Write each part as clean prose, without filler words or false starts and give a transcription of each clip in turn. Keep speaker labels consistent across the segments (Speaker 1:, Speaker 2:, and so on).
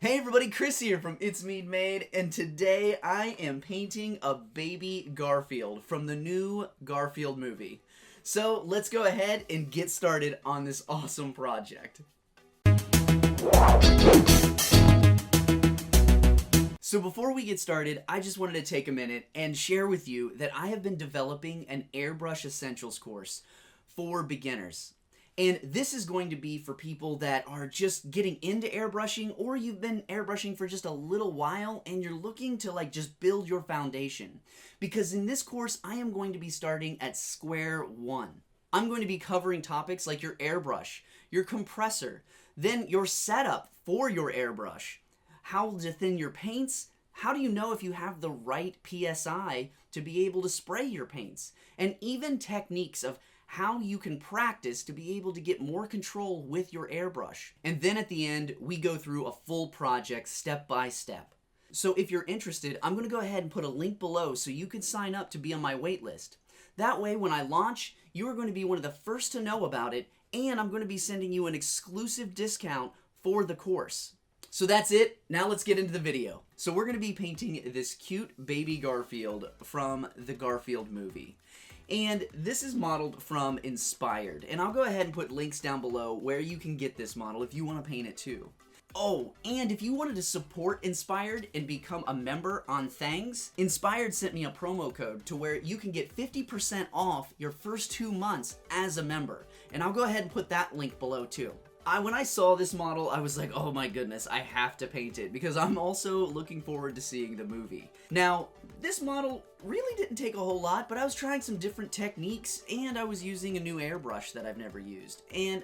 Speaker 1: Hey everybody, Chris here from It's MeaD, and today I am painting a Baby Garfield from the new Garfield movie. So let's go ahead and get started on this awesome project. So before we get started, I just wanted to take a minute and share with you that I have been developing an Airbrush Essentials course for beginners. And this is going to be for people that are just getting into airbrushing, or you've been airbrushing for just a little while and you're looking to just build your foundation. Because in this course, I am going to be starting at square one. I'm going to be covering topics like your airbrush, your compressor, then your setup for your airbrush, how to thin your paints, how do you know if you have the right PSI to be able to spray your paints, and even techniques of how you can practice to be able to get more control with your airbrush. And then at the end, we go through a full project step by step. So if you're interested, I'm going to go ahead and put a link below so you can sign up to be on my wait list. That way, when I launch, you are going to be one of the first to know about it, and I'm going to be sending you an exclusive discount for the course. So that's it. Now let's get into the video. So we're going to be painting this cute baby Garfield from the Garfield movie. And this is modeled from Inspired. And I'll go ahead and put links down below where you can get this model if you want to paint it too. Oh, and if you wanted to support Inspired and become a member on Thangs, Inspired sent me a promo code to where you can get 50% off your first 2 months as a member. And I'll go ahead and put that link below too. When I saw this model, I was like, oh my goodness, I have to paint it because I'm also looking forward to seeing the movie. Now, this model really didn't take a whole lot, but I was trying some different techniques and I was using a new airbrush that I've never used. And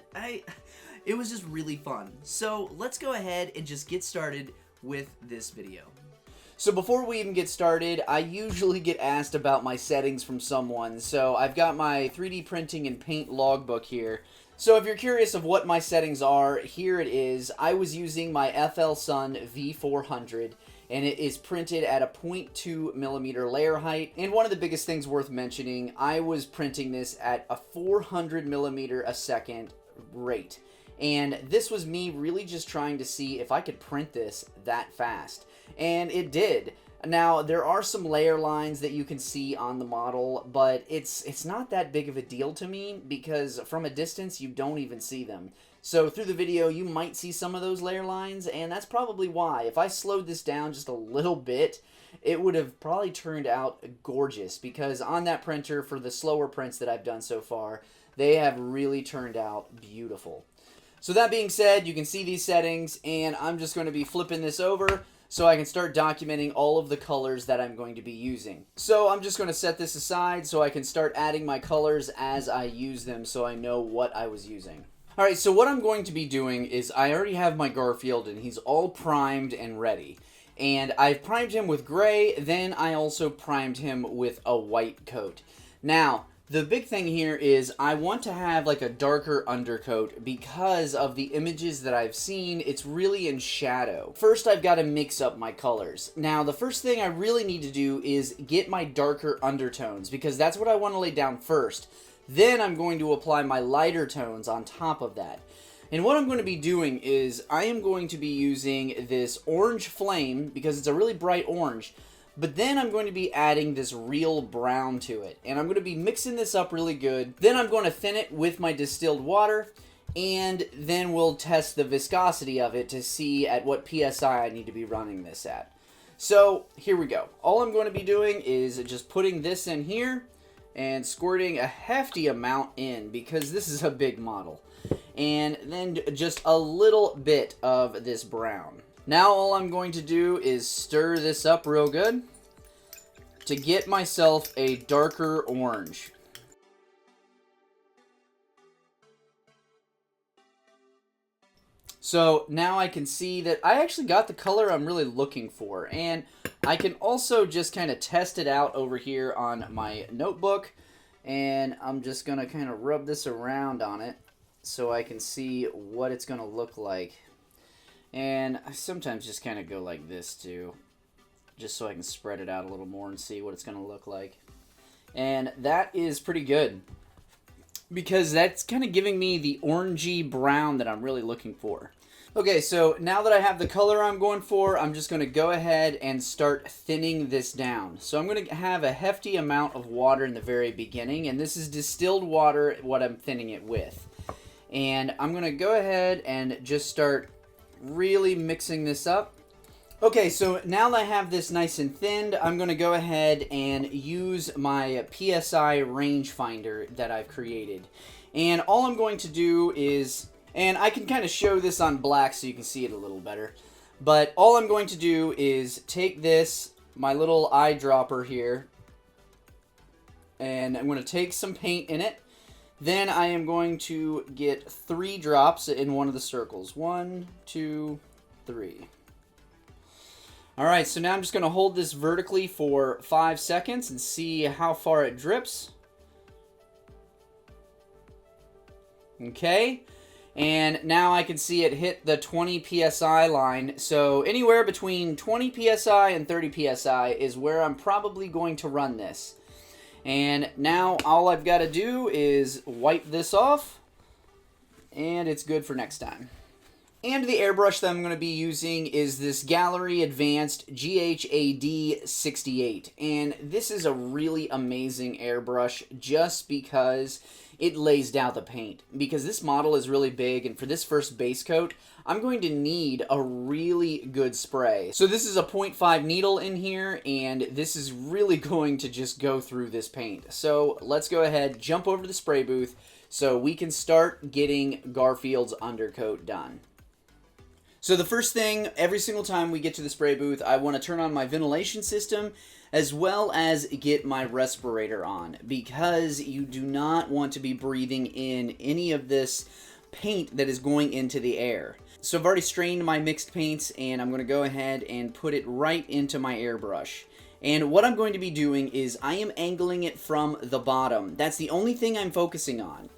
Speaker 1: it was just really fun. So let's go ahead and just get started with this video. So before we even get started, I usually get asked about my settings from someone. So I've got my 3D printing and paint logbook here. So if you're curious of what my settings are, here it is. I was using my FLSUN V400, and it is printed at a 0.2 millimeter layer height. And one of the biggest things worth mentioning, I was printing this at a 400 millimeter a second rate. And this was me really just trying to see if I could print this that fast. And it did. Now, there are some layer lines that you can see on the model, but it's not that big of a deal to me because from a distance, you don't even see them. So through the video, you might see some of those layer lines, and that's probably why. If I slowed this down just a little bit, it would have probably turned out gorgeous because on that printer, for the slower prints that I've done so far, they have really turned out beautiful. So that being said, you can see these settings, and I'm just going to be flipping this over so I can start documenting all of the colors that I'm going to be using. So I'm just going to set this aside so I can start adding my colors as I use them so I know what I was using. Alright, so what I'm going to be doing is I already have my Garfield and he's all primed and ready. And I've primed him with gray, then I also primed him with a white coat. Now, the big thing here is I want to have like a darker undercoat because of the images that I've seen. It's really in shadow. First, I've got to mix up my colors. Now, the first thing I really need to do is get my darker undertones because that's what I want to lay down first. Then I'm going to apply my lighter tones on top of that. And what I'm going to be doing is I am going to be using this orange flame because it's a really bright orange. But then I'm going to be adding this real brown to it. And I'm going to be mixing this up really good. Then I'm going to thin it with my distilled water. And then we'll test the viscosity of it to see at what PSI I need to be running this at. So here we go. All I'm going to be doing is just putting this in here and squirting a hefty amount in because this is a big model. And then just a little bit of this brown. Now all I'm going to do is stir this up real good to get myself a darker orange. So now I can see that I actually got the color I'm really looking for. And I can also just kind of test it out over here on my notebook. And I'm just going to kind of rub this around on it so I can see what it's going to look like. And I sometimes just kind of go like this too, just so I can spread it out a little more and see what it's going to look like. And that is pretty good because that's kind of giving me the orangey brown that I'm really looking for. Okay, so now that I have the color I'm going for, I'm just going to go ahead and start thinning this down. So I'm going to have a hefty amount of water in the very beginning, and this is distilled water, what I'm thinning it with. And I'm going to go ahead and just start really mixing this up. Okay, so now that I have this nice and thinned, I'm going to go ahead and use my PSI rangefinder that I've created. And all I'm going to do is... and I can kind of show this on black so you can see it a little better. But all I'm going to do is take this, my little eyedropper here, and I'm going to take some paint in it. Then I am going to get 3 drops in one of the circles. 1, 2, 3. Alright, so now I'm just going to hold this vertically for 5 seconds and see how far it drips. Okay. And now I can see it hit the 20 psi line. So anywhere between 20 psi and 30 psi is where I'm probably going to run this. And now all I've got to do is wipe this off, and it's good for next time. And the airbrush that I'm going to be using is this Gaahleri Advanced GHAD 68. And this is a really amazing airbrush just because it lays down the paint. Because this model is really big, and for this first base coat, I'm going to need a really good spray. So this is a 0.5 needle in here, and this is really going to just go through this paint. So let's go ahead, jump over to the spray booth so we can start getting Garfield's undercoat done. So the first thing, every single time we get to the spray booth, I want to turn on my ventilation system as well as get my respirator on, because you do not want to be breathing in any of this paint that is going into the air. So I've already strained my mixed paints, and I'm going to go ahead and put it right into my airbrush. And what I'm going to be doing is I am angling it from the bottom. That's the only thing I'm focusing on.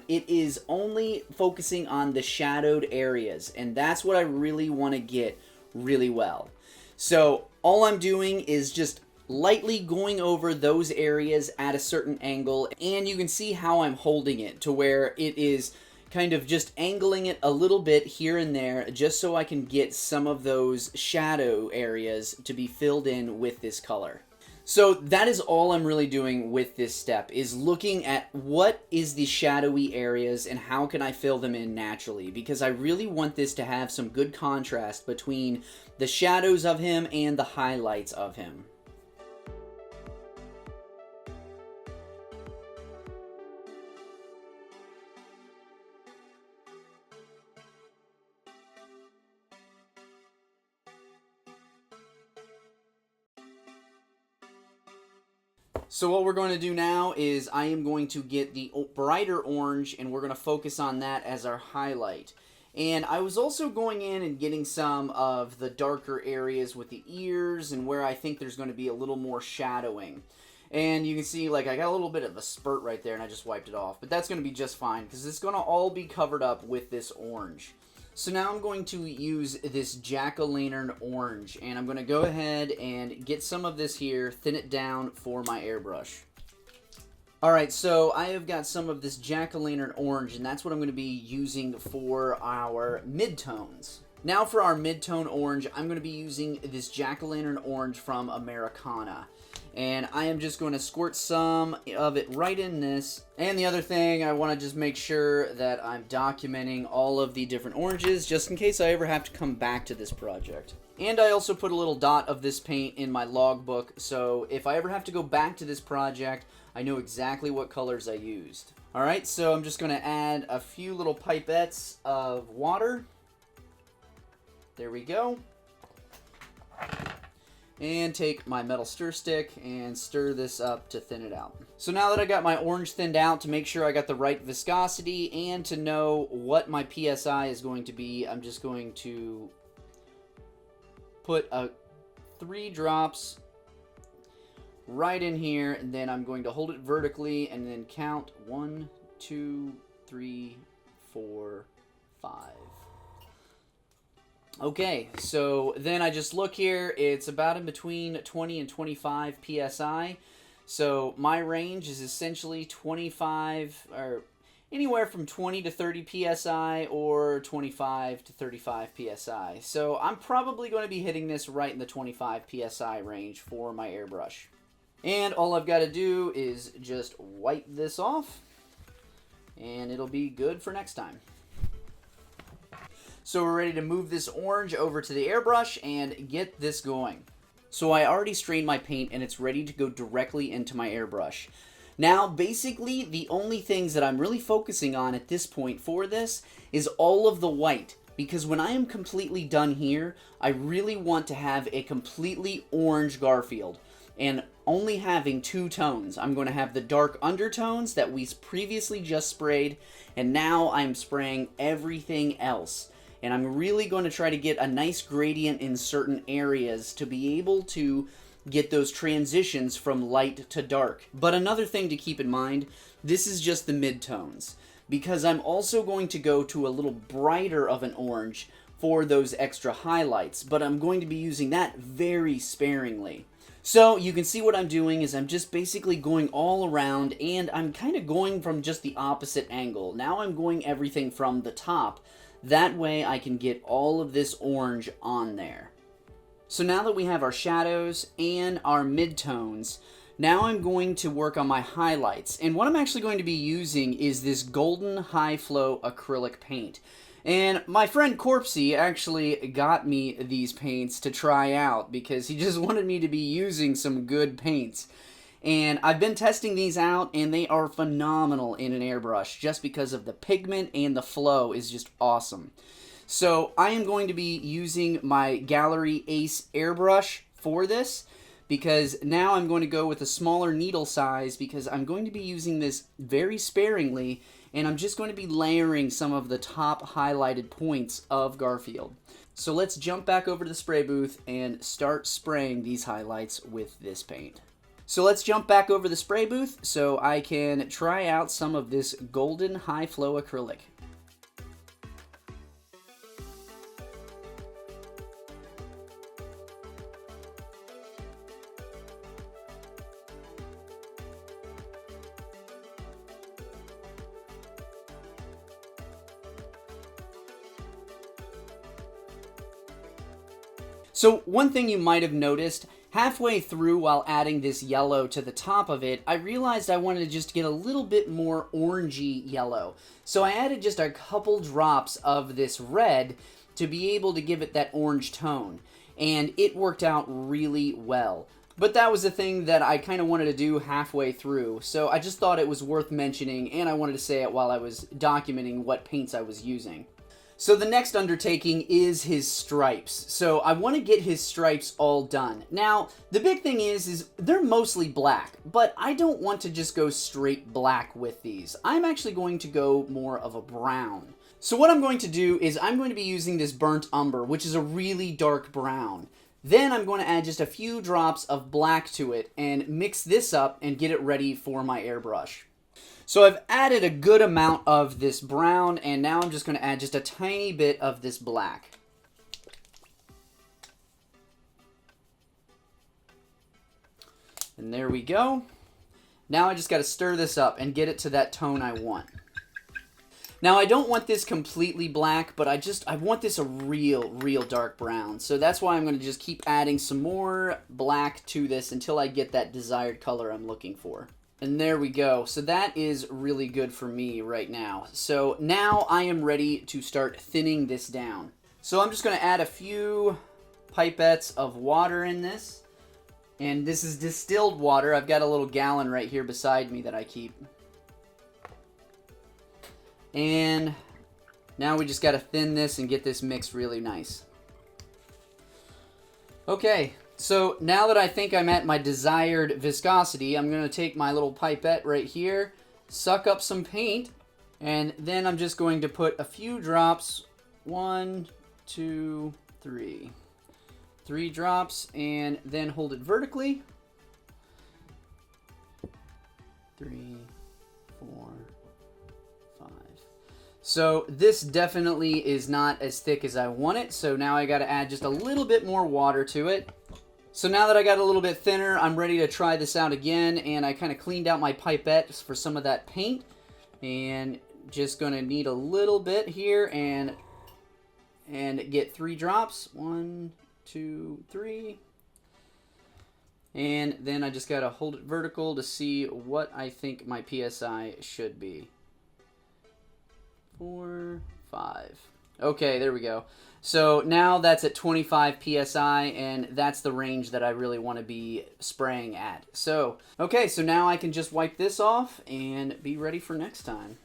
Speaker 1: It is only focusing on the shadowed areas, and that's what I really want to get really well. So all I'm doing is just lightly going over those areas at a certain angle, and you can see how I'm holding it to where it is kind of just angling it a little bit here and there, just so I can get some of those shadow areas to be filled in with this color. So that is all I'm really doing with this step, is looking at what is the shadowy areas and how can I fill them in naturally, because I really want this to have some good contrast between the shadows of him and the highlights of him. So what we're going to do now is I am going to get the brighter orange, and we're going to focus on that as our highlight. And I was also going in and getting some of the darker areas with the ears and where I think there's going to be a little more shadowing. And you can see, like, I got a little bit of a spurt right there, and I just wiped it off. But that's going to be just fine, because it's going to all be covered up with this orange. So now I'm going to use this jack-o'-lantern orange, and I'm going to go ahead and get some of this here, thin it down for my airbrush. Alright, so I have got some of this jack-o'-lantern orange, and that's what I'm going to be using for our midtones. Now for our midtone orange, I'm going to be using this jack-o'-lantern orange from Americana. And I am just going to squirt some of it right in this. And the other thing, I want to just make sure that I'm documenting all of the different oranges, just in case I ever have to come back to this project. And I also put a little dot of this paint in my logbook, so if I ever have to go back to this project, I know exactly what colors I used. Alright, so I'm just going to add a few little pipettes of water. There we go. And take my metal stir stick and stir this up to thin it out. So now that I got my orange thinned out, to make sure I got the right viscosity and to know what my PSI is going to be, I'm just going to put 3 drops right in here, and then I'm going to hold it vertically and then count 1, 2, 3, 4, 5. Okay, so then I just look here, it's about in between 20 and 25 PSI. So my range is essentially 25, or anywhere from 20 to 30 psi or 25 to 35 psi. So I'm probably going to be hitting this right in the 25 psi range for my airbrush. And all I've got to do is just wipe this off, and it'll be good for next time. So we're ready to move this orange over to the airbrush and get this going. So I already strained my paint and it's ready to go directly into my airbrush. Now, basically, the only things that I'm really focusing on at this point for this is all of the white. Because when I am completely done here, I really want to have a completely orange Garfield. And only having two tones. I'm going to have the dark undertones that we previously just sprayed, and now I'm spraying everything else. And I'm really going to try to get a nice gradient in certain areas to be able to get those transitions from light to dark. But another thing to keep in mind, this is just the mid-tones, because I'm also going to go to a little brighter of an orange for those extra highlights, but I'm going to be using that very sparingly. So you can see what I'm doing is I'm just basically going all around, and I'm kind of going from just the opposite angle. Now I'm going everything from the top. That way I can get all of this orange on there. So now that we have our shadows and our midtones, now I'm going to work on my highlights. And what I'm actually going to be using is this golden high flow acrylic paint. And my friend Corpsey actually got me these paints to try out because he just wanted me to be using some good paints. And I've been testing these out, and they are phenomenal in an airbrush just because of the pigment, and the flow is just awesome. So I am going to be using my Gaahleri Ace Airbrush for this, because now I'm going to go with a smaller needle size because I'm going to be using this very sparingly, and I'm just going to be layering some of the top highlighted points of Garfield. So let's jump back over to the spray booth and start spraying these highlights with this paint. So let's jump back over the spray booth so I can try out some of this golden high flow acrylic. So one thing you might have noticed, halfway through while adding this yellow to the top of it, I realized I wanted to just get a little bit more orangey yellow. So I added just a couple drops of this red to be able to give it that orange tone. And it worked out really well. But that was the thing that I kind of wanted to do halfway through. So I just thought it was worth mentioning, and I wanted to say it while I was documenting what paints I was using. So the next undertaking is his stripes. So I want to get his stripes all done. Now, the big thing is they're mostly black, but I don't want to just go straight black with these. I'm actually going to go more of a brown. So what I'm going to do is I'm going to be using this burnt umber, which is a really dark brown. Then I'm going to add just a few drops of black to it and mix this up and get it ready for my airbrush. So I've added a good amount of this brown, and now I'm just going to add just a tiny bit of this black. And there we go. Now I just got to stir this up and get it to that tone I want. Now I don't want this completely black, but I want this a real dark brown. So that's why I'm going to just keep adding some more black to this until I get that desired color I'm looking for. And there we go. So that is really good for me right now. So now I am ready to start thinning this down. So I'm just going to add a few pipettes of water in this. And this is distilled water. I've got a little gallon right here beside me that I keep. And now we just got to thin this and get this mixed really nice. Okay. So now that I think I'm at my desired viscosity, I'm going to take my little pipette right here, suck up some paint, and then I'm just going to put a few drops. 1, 2, 3. 3 drops, and then hold it vertically. 3, 4, 5. So this definitely is not as thick as I want it, so now I got to add just a little bit more water to it. So now that I got a little bit thinner, I'm ready to try this out again, and I kind of cleaned out my pipettes for some of that paint, and just gonna need a little bit here and get 3 drops. 1, 2, 3. And then I just gotta hold it vertical to see what I think my PSI should be. 4, 5. Okay, there we go. So now that's at 25 PSI, and that's the range that I really want to be spraying at. So, okay, so now I can just wipe this off and be ready for next time.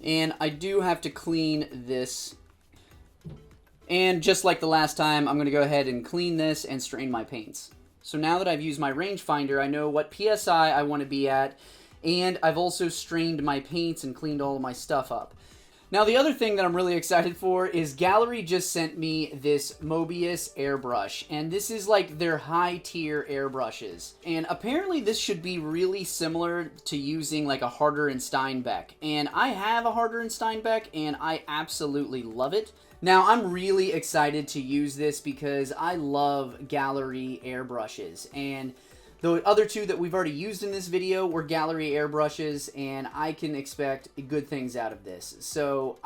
Speaker 1: And I do have to clean this. And just like the last time, I'm going to go ahead and clean this and strain my paints. So now that I've used my rangefinder, I know what PSI I want to be at, and I've also strained my paints and cleaned all of my stuff up. Now, the other thing that I'm really excited for is Gaahleri just sent me this Mobius Airbrush, and this is like their high-tier airbrushes. And apparently this should be really similar to using like a Harder & Steinbeck. And I have a Harder & Steinbeck, and I absolutely love it. Now, I'm really excited to use this because I love Gaahleri Airbrushes, and the other two that we've already used in this video were Gaahleri Airbrushes, and I can expect good things out of this. So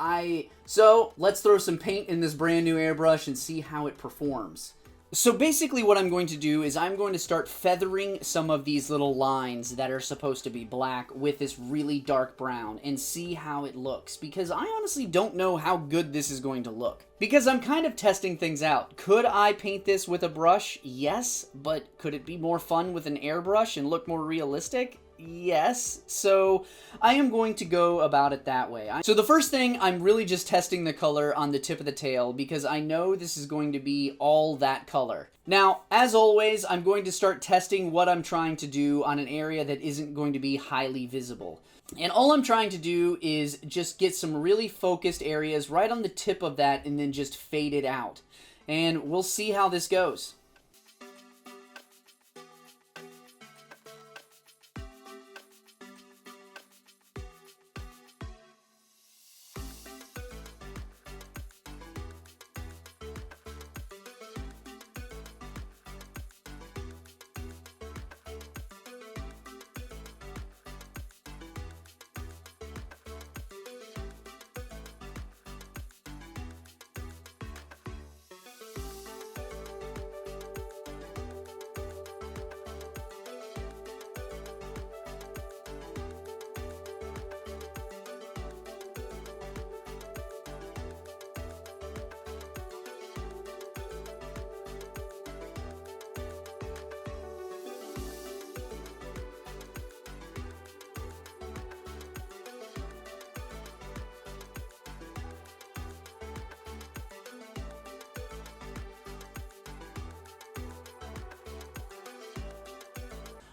Speaker 1: let's throw some paint in this brand new airbrush and see how it performs. So basically what I'm going to do is I'm going to start feathering some of these little lines that are supposed to be black with this really dark brown and see how it looks, because I honestly don't know how good this is going to look. Because I'm kind of testing things out. Could I paint this with a brush? Yes, but could it be more fun with an airbrush and look more realistic? Yes, so I am going to go about it that way. So the first thing, I'm really just testing the color on the tip of the tail because I know this is going to be all that color. Now, as always, I'm going to start testing what I'm trying to do on an area that isn't going to be highly visible. And all I'm trying to do is just get some really focused areas right on the tip of that and then just fade it out. And we'll see how this goes.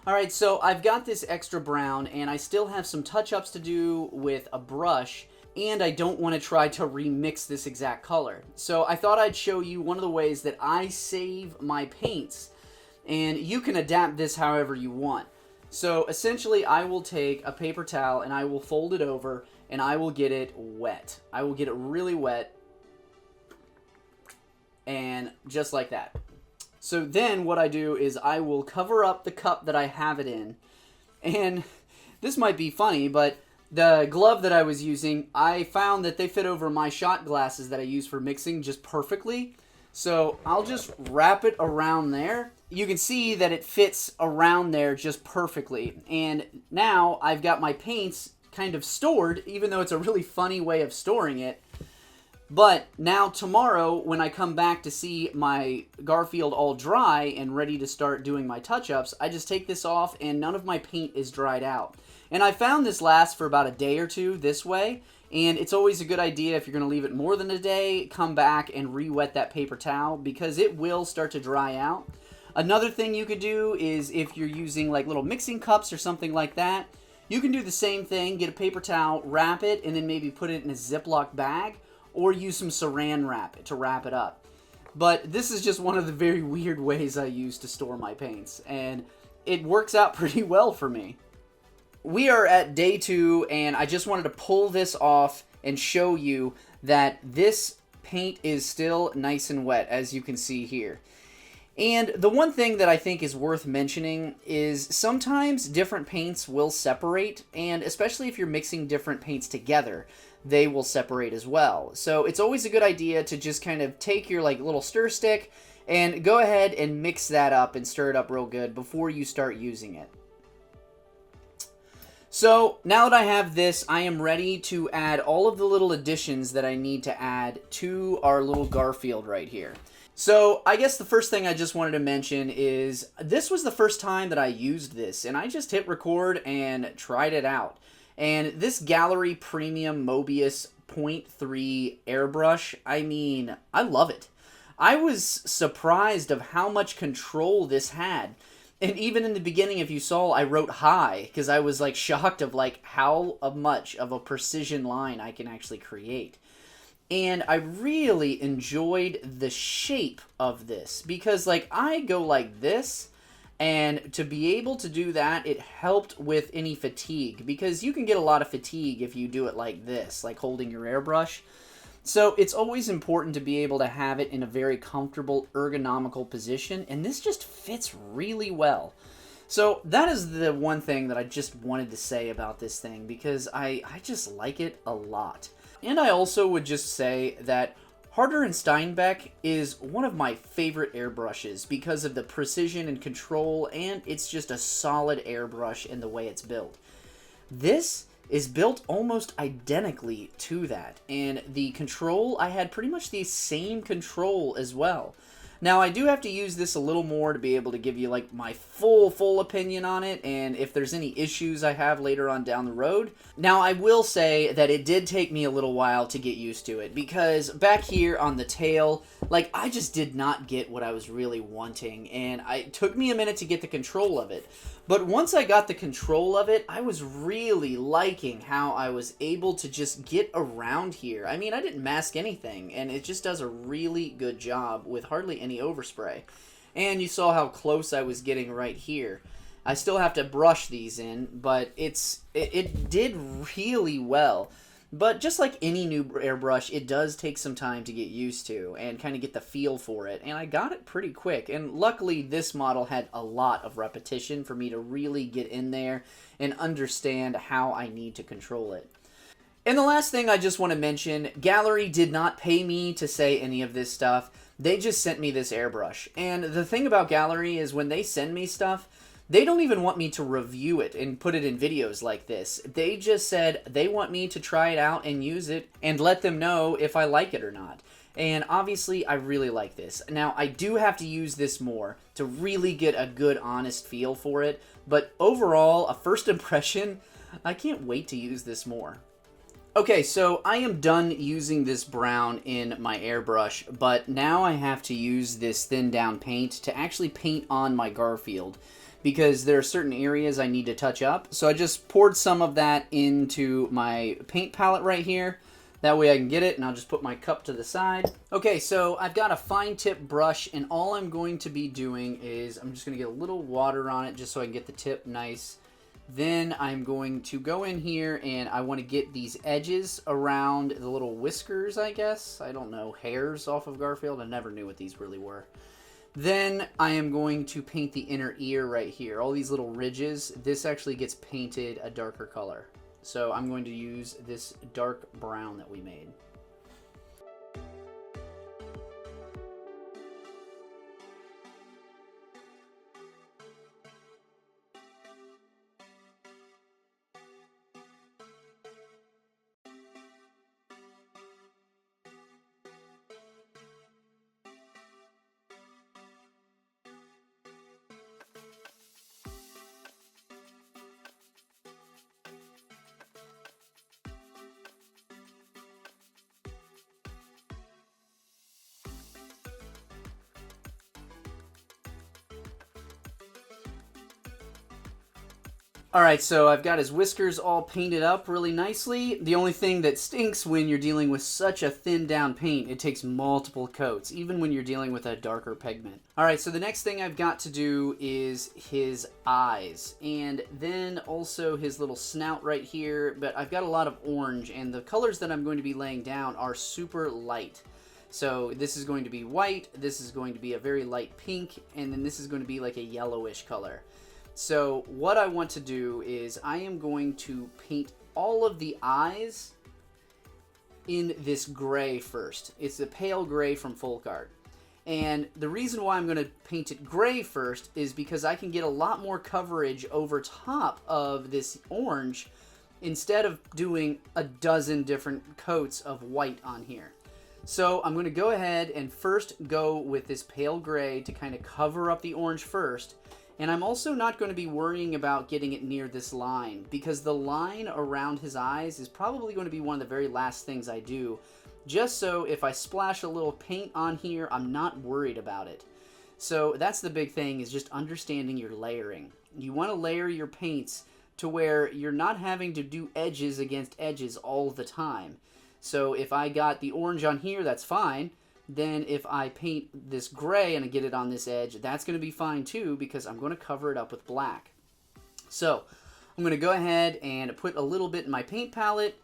Speaker 1: Alright, so I've got this extra brown, and I still have some touch-ups to do with a brush, and I don't want to try to remix this exact color. So I thought I'd show you one of the ways that I save my paints, and you can adapt this however you want. So essentially, I will take a paper towel, and I will fold it over, and I will get it wet. I will get it really wet, and just like that. So then what I do is I will cover up the cup that I have it in. And this might be funny, but the glove that I was using, I found that they fit over my shot glasses that I use for mixing just perfectly. So I'll just wrap it around there. You can see that it fits around there just perfectly. And now I've got my paints kind of stored, even though it's a really funny way of storing it. But now tomorrow, when I come back to see my Garfield all dry and ready to start doing my touch-ups, I just take this off and none of my paint is dried out. And I found this lasts for about a day or two this way, and it's always a good idea if you're going to leave it more than a day, come back and re-wet that paper towel because it will start to dry out. Another thing you could do is if you're using like little mixing cups or something like that, you can do the same thing, get a paper towel, wrap it, and then maybe put it in a Ziploc bag, or use some saran wrap to wrap it up. But this is just one of the very weird ways I use to store my paints, and it works out pretty well for me. We are at day 2, and I just wanted to pull this off and show you that this paint is still nice and wet, as you can see here. And the one thing that I think is worth mentioning is sometimes different paints will separate, and especially if you're mixing different paints together, they will separate as well. So it's always a good idea to just kind of take your like little stir stick and go ahead and mix that up and stir it up real good before you start using it. So now that I have this, I am ready to add all of the little additions that I need to add to our little Garfield right here. So I guess the first thing I just wanted to mention is this was the first time that I used this, and I just hit record and tried it out. And this Gaahleri Premium Mobius 0.3 airbrush, I mean, I love it. I was surprised of how much control this had. And even in the beginning, if you saw, I wrote high because I was like shocked of like how much of a precision line I can actually create. And I really enjoyed the shape of this because like I go like this, and to be able to do that, it helped with any fatigue because you can get a lot of fatigue if you do it like this, like holding your airbrush. So it's always important to be able to have it in a very comfortable, ergonomical position, and this just fits really well. So that is the one thing that I just wanted to say about this thing, because I just like it a lot. And I also would just say that Harder and Steinbeck is one of my favorite airbrushes because of the precision and control, and it's just a solid airbrush in the way it's built. This is built almost identically to that, and the control, I had pretty much the same control as well. Now, I do have to use this a little more to be able to give you like my full opinion on it, and if there's any issues I have later on down the road. Now, I will say that it did take me a little while to get used to it, because back here on the tail, like, I just did not get what I was really wanting, and it took me a minute to get the control of it. But once I got the control of it, I was really liking how I was able to just get around here. I mean, I didn't mask anything, and it just does a really good job with hardly any overspray. And you saw how close I was getting right here. I still have to brush these in, but it did really well. But just like any new airbrush, it does take some time to get used to and kind of get the feel for it. And I got it pretty quick. And luckily, this model had a lot of repetition for me to really get in there and understand how I need to control it. And the last thing I just want to mention, Gaahleri did not pay me to say any of this stuff. They just sent me this airbrush. And the thing about Gaahleri is when they send me stuff, they don't even want me to review it and put it in videos like this. They just said they want me to try it out and use it and let them know if I like it or not. And obviously, I really like this. Now, I do have to use this more to really get a good, honest feel for it. But overall, a first impression, I can't wait to use this more. Okay, so I am done using this brown in my airbrush, but now I have to use this thinned down paint to actually paint on my Garfield, because there are certain areas I need to touch up. So I just poured some of that into my paint palette right here. That way I can get it, and I'll just put my cup to the side. Okay, so I've got a fine tip brush, and all I'm going to be doing is I'm just going to get a little water on it just so I can get the tip nice. Then I'm going to go in here, and I want to get these edges around the little whiskers, I guess. I don't know, hairs off of Garfield. I never knew what these really were. Then I am going to paint the inner ear right here. All these little ridges, this actually gets painted a darker color. So I'm going to use this dark brown that we made. Alright, so I've got his whiskers all painted up really nicely. The only thing that stinks when you're dealing with such a thin down paint, it takes multiple coats, even when you're dealing with a darker pigment. Alright, so the next thing I've got to do is his eyes, and then also his little snout right here, but I've got a lot of orange, and the colors that I'm going to be laying down are super light. So this is going to be white, this is going to be a very light pink, and then this is going to be like a yellowish color. So what I want to do is I am going to paint all of the eyes in this gray first. It's a pale gray from Folk Art. And the reason why I'm going to paint it gray first is because I can get a lot more coverage over top of this orange instead of doing a dozen different coats of white on here. So I'm going to go ahead and first go with this pale gray to kind of cover up the orange first. And I'm also not going to be worrying about getting it near this line, because the line around his eyes is probably going to be one of the very last things I do, just so if I splash a little paint on here, I'm not worried about it. So that's the big thing, is just understanding your layering. You want to layer your paints to where you're not having to do edges against edges all the time. So if I got the orange on here, that's fine. Then if I paint this gray and I get it on this edge, that's going to be fine too, because I'm going to cover it up with black. So I'm going to go ahead and put a little bit in my paint palette.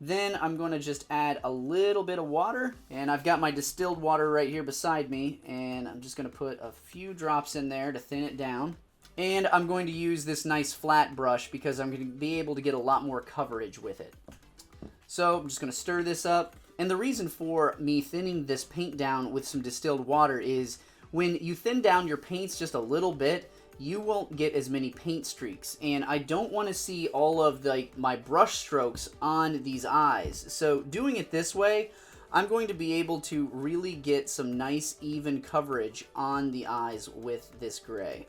Speaker 1: Then I'm going to just add a little bit of water, and I've got my distilled water right here beside me, and I'm just going to put a few drops in there to thin it down. And I'm going to use this nice flat brush because I'm going to be able to get a lot more coverage with it. So I'm just going to stir this up. And the reason for me thinning this paint down with some distilled water is when you thin down your paints just a little bit, you won't get as many paint streaks. And I don't want to see all of my brush strokes on these eyes. So doing it this way, I'm going to be able to really get some nice even coverage on the eyes with this gray.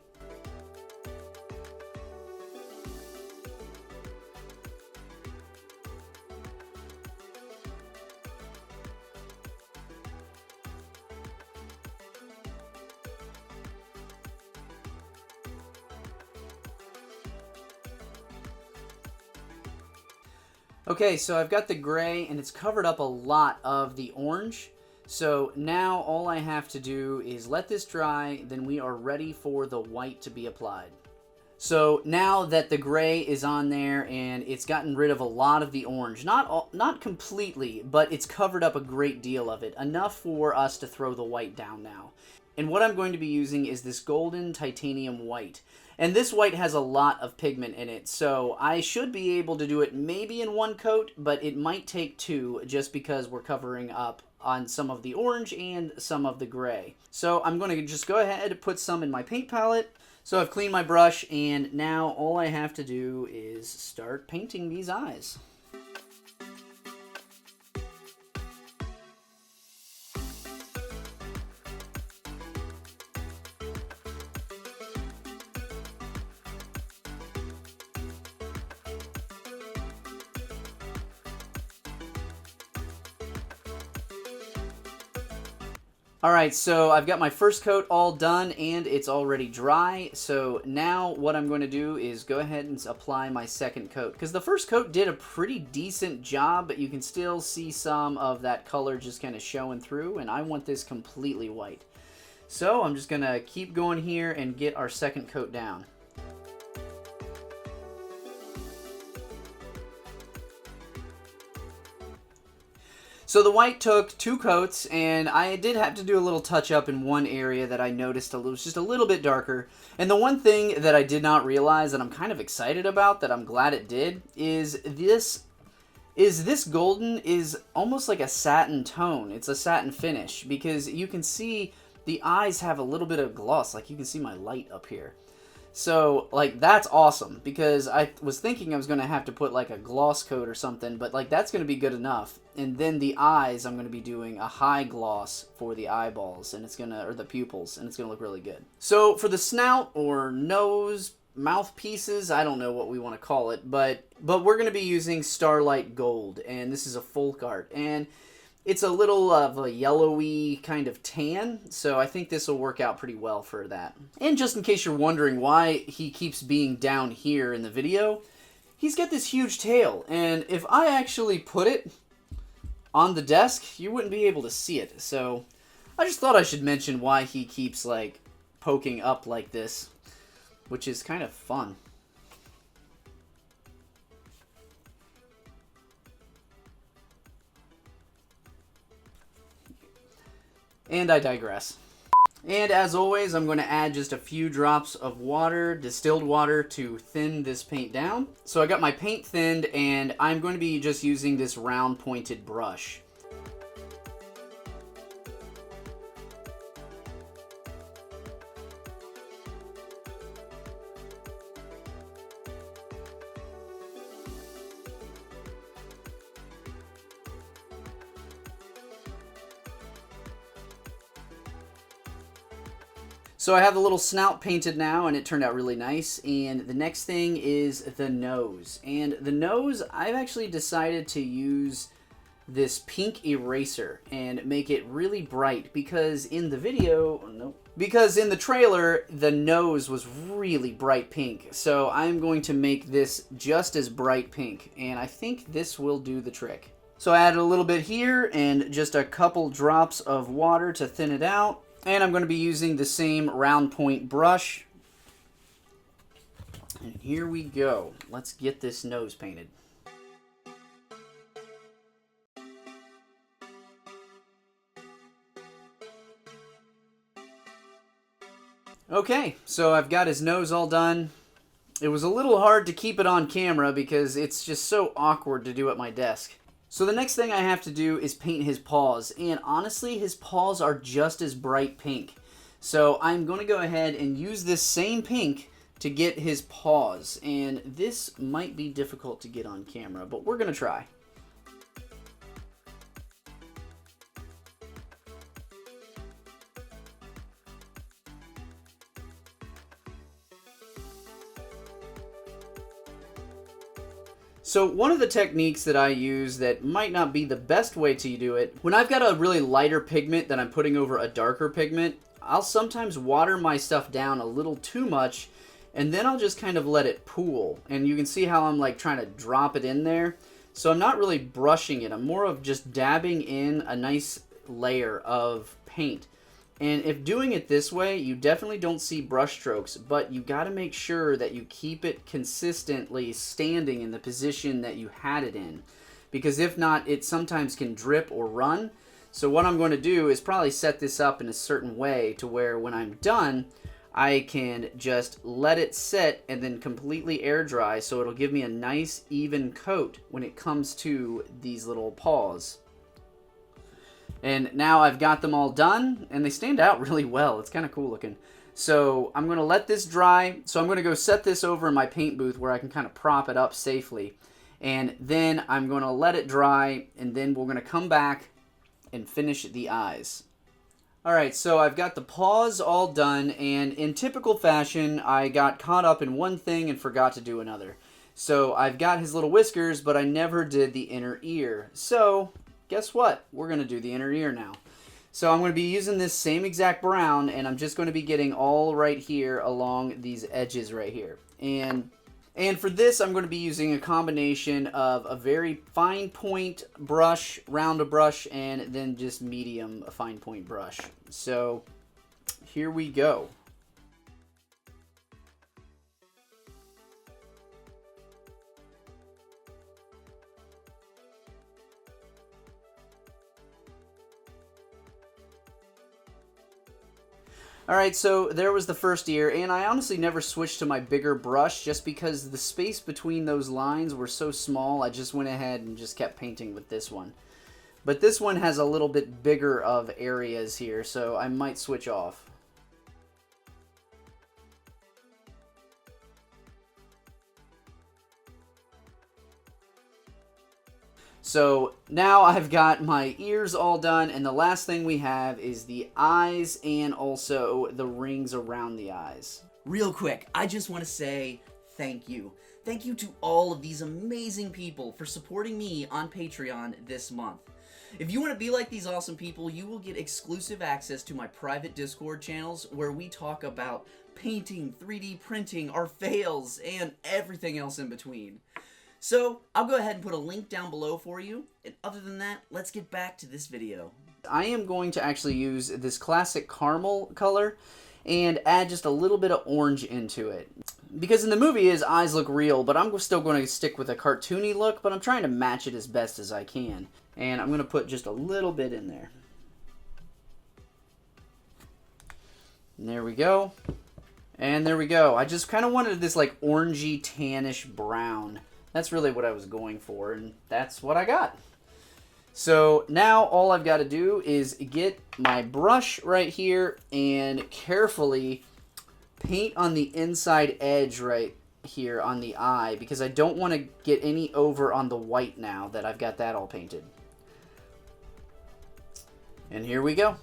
Speaker 1: Okay, so I've got the gray and it's covered up a lot of the orange. So now all I have to do is let this dry, then we are ready for the white to be applied. So now that the gray is on there and it's gotten rid of a lot of the orange, not completely, but it's covered up a great deal of it, enough for us to throw the white down now. And what I'm going to be using is this golden titanium white. And this white has a lot of pigment in it, so I should be able to do it maybe in one coat, but it might take two just because we're covering up on some of the orange and some of the gray. So I'm going to just go ahead and put some in my paint palette. So I've cleaned my brush, and now all I have to do is start painting these eyes. Alright, so I've got my first coat all done and it's already dry. So now what I'm going to do is go ahead and apply my second coat. Because the first coat did a pretty decent job, but you can still see some of that color just kind of showing through. And I want this completely white. So I'm just going to keep going here and get our second coat down. So the white took 2 coats, and I did have to do a little touch up in one area that I noticed was just a little bit darker. And the one thing that I did not realize that I'm kind of excited about, that I'm glad it did, is this golden is almost like a satin tone. It's a satin finish, because you can see the eyes have a little bit of gloss, like you can see my light up here. So, like, that's awesome, because I was thinking I was going to have to put, like, a gloss coat or something, but, like, that's going to be good enough. And then the eyes, I'm going to be doing a high gloss for the eyeballs, and it's going to, or the pupils, and it's going to look really good. So, for the snout, or nose, mouthpieces, I don't know what we want to call it, but we're going to be using Starlight Gold, and this is a Folk Art, and it's a little of a yellowy kind of tan, so I think this will work out pretty well for that. And just in case you're wondering why he keeps being down here in the video, he's got this huge tail, and if I actually put it on the desk, you wouldn't be able to see it. So I just thought I should mention why he keeps, like, poking up like this, which is kind of fun. And I digress. And as always, I'm going to add just a few drops of water, distilled water, to thin this paint down. So I got my paint thinned, and I'm going to be just using this round pointed brush. So I have the little snout painted now, and it turned out really nice. And the next thing is the nose. And the nose, I've actually decided to use this pink eraser and make it really bright, because in the video, because in the trailer, the nose was really bright pink. So I'm going to make this just as bright pink, and I think this will do the trick. So I added a little bit here and just a couple drops of water to thin it out. And I'm going to be using the same round point brush. And here we go. Let's get this nose painted. Okay, so I've got his nose all done. It was a little hard to keep it on camera because it's just so awkward to do at my desk. So the next thing I have to do is paint his paws, and honestly his paws are just as bright pink. So I'm going to go ahead and use this same pink to get his paws, and this might be difficult to get on camera, but we're going to try. So one of the techniques that I use that might not be the best way to do it, when I've got a really lighter pigment that I'm putting over a darker pigment, I'll sometimes water my stuff down a little too much, and then I'll just kind of let it pool. And you can see how I'm like trying to drop it in there. So I'm not really brushing it, I'm more of just dabbing in a nice layer of paint. And if doing it this way, you definitely don't see brush strokes, but you got to make sure that you keep it consistently standing in the position that you had it in. Because if not, it sometimes can drip or run. So what I'm going to do is probably set this up in a certain way to where when I'm done, I can just let it sit and then completely air dry, so it'll give me a nice even coat when it comes to these little paws. And now I've got them all done, and they stand out really well. It's kind of cool looking. So I'm going to let this dry. So I'm going to go set this over in my paint booth where I can kind of prop it up safely. And then I'm going to let it dry, and then we're going to come back and finish the eyes. Alright, so I've got the paws all done, and in typical fashion, I got caught up in one thing and forgot to do another. So I've got his little whiskers, but I never did the inner ear. So guess what? We're going to do the inner ear now. So I'm going to be using this same exact brown, and I'm just going to be getting all right here along these edges right here. And for this, I'm going to be using a combination of a very fine point brush, round brush, and then just medium fine point brush. So here we go. Alright, so there was the first ear, and I honestly never switched to my bigger brush just because the space between those lines were so small. I just went ahead and just kept painting with this one. But this one has a little bit bigger of areas here, so I might switch off. So now I've got my ears all done, and the last thing we have is the eyes and also the rings around the eyes. Real quick, I just want to say thank you. Thank you to all of these amazing people for supporting me on Patreon this month. If you want to be like these awesome people, you will get exclusive access to my private Discord channels where we talk about painting, 3D printing, our fails, and everything else in between. So, I'll go ahead and put a link down below for you, and other than that, let's get back to this video. I am going to actually use this classic caramel color and add just a little bit of orange into it. Because in the movie his eyes look real, but I'm still going to stick with a cartoony look, but I'm trying to match it as best as I can. And I'm going to put just a little bit in there. And there we go. And there we go. I just kind of wanted this like orangey tannish brown. That's really what I was going for, and that's what I got. So now all I've got to do is get my brush right here and carefully paint on the inside edge right here on the eye, because I don't want to get any over on the white now that I've got that all painted. And here we go.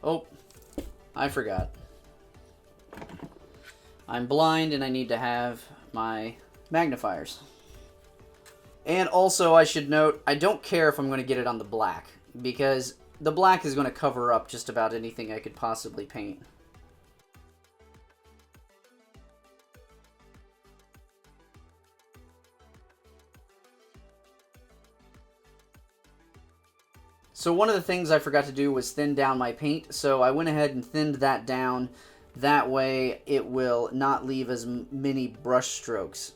Speaker 1: Oh, I forgot. I'm blind and I need to have my magnifiers. And also I should note, I don't care if I'm going to get it on the black, because the black is going to cover up just about anything I could possibly paint. So one of the things I forgot to do was thin down my paint, so I went ahead and thinned that down. That way it will not leave as many brush strokes.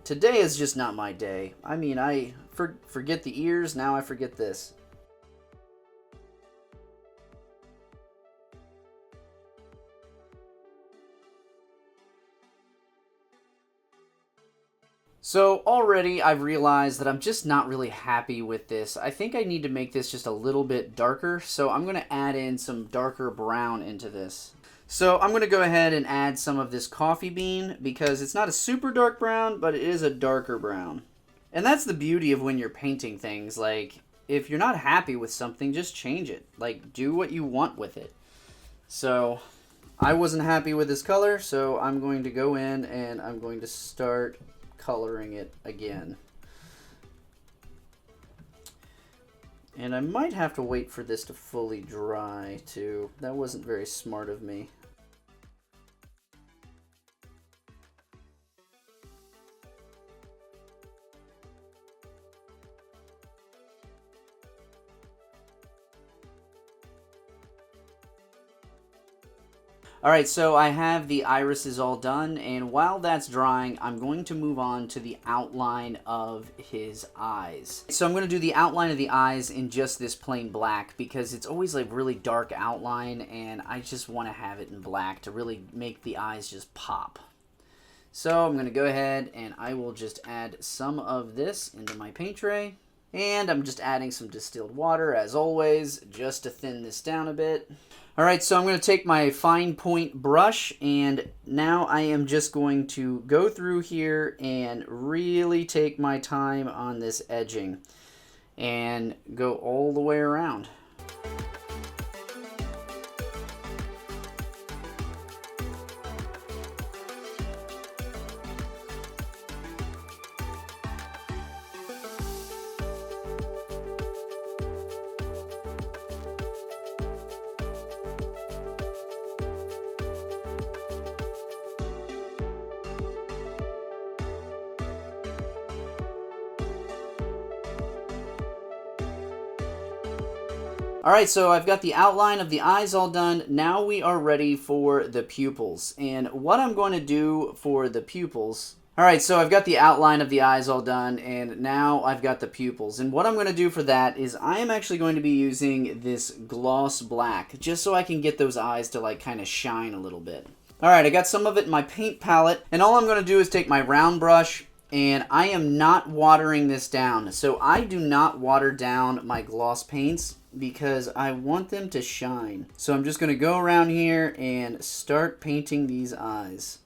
Speaker 1: Today is just not my day. I mean, I forget the ears, now I forget this. So already I've realized that I'm just not really happy with this. I think I need to make this just a little bit darker, so I'm going to add in some darker brown into this. So I'm going to go ahead and add some of this coffee bean, because it's not a super dark brown, but it is a darker brown. And that's the beauty of when you're painting things. Like, if you're not happy with something, just change it. Like, do what you want with it. So I wasn't happy with this color, so I'm going to go in and I'm going to start coloring it again. And I might have to wait for this to fully dry too. That wasn't very smart of me. Alright, so I have the irises all done, and while that's drying, I'm going to move on to the outline of his eyes. So I'm going to do the outline of the eyes in just this plain black, because it's always like really dark outline, and I just want to have it in black to really make the eyes just pop. So I'm going to go ahead and I will just add some of this into my paint tray. And I'm just adding some distilled water, as always, just to thin this down a bit. Alright, so I'm going to take my fine point brush, and now I am just going to go through here and really take my time on this edging and go all the way around. Alright, so I've got the outline of the eyes all done. Now we are ready for the pupils. And what I'm going to do for the pupils... Alright, so I've got the outline of the eyes all done, and now I've got the pupils. And what I'm going to do for that is I am actually going to be using this gloss black, just so I can get those eyes to like kind of shine a little bit. Alright, I got some of it in my paint palette, and all I'm going to do is take my round brush, and I am not watering this down. So I do not water down my gloss paints, because I want them to shine. So I'm just going to go around here and start painting these eyes.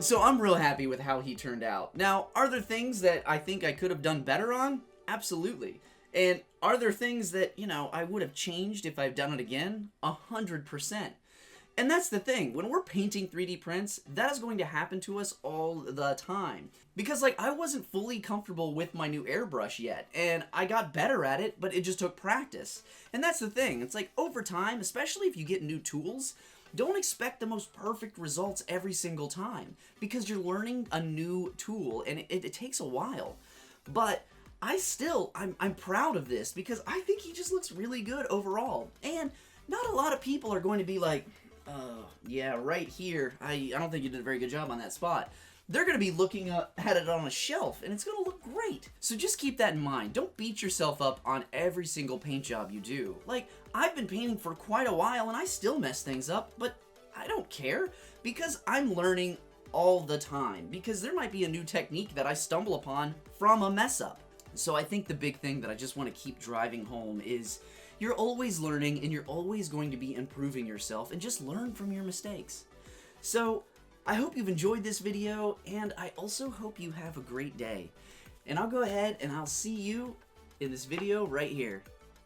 Speaker 1: So I'm real happy with how he turned out. Now, are there things that I think I could have done better on? Absolutely. And are there things that, you know, I would have changed if I've done it again? 100%. And that's the thing, when we're painting 3D prints, that is going to happen to us all the time. Because, like, I wasn't fully comfortable with my new airbrush yet, and I got better at it, but it just took practice. And that's the thing, it's like, over time, especially if you get new tools, don't expect the most perfect results every single time, because you're learning a new tool, and it takes a while. But I'm proud of this, because I think he just looks really good overall. And not a lot of people are going to be like, yeah, right here, I don't think you did a very good job on that spot. They're going to be looking at it on a shelf, and it's going to look great. So just keep that in mind. Don't beat yourself up on every single paint job you do. Like, I've been painting for quite a while, and I still mess things up, but I don't care, because I'm learning all the time, because there might be a new technique that I stumble upon from a mess up. So I think the big thing that I just want to keep driving home is you're always learning, and you're always going to be improving yourself, and just learn from your mistakes. So I hope you've enjoyed this video, and I also hope you have a great day. And I'll go ahead and I'll see you in this video right here.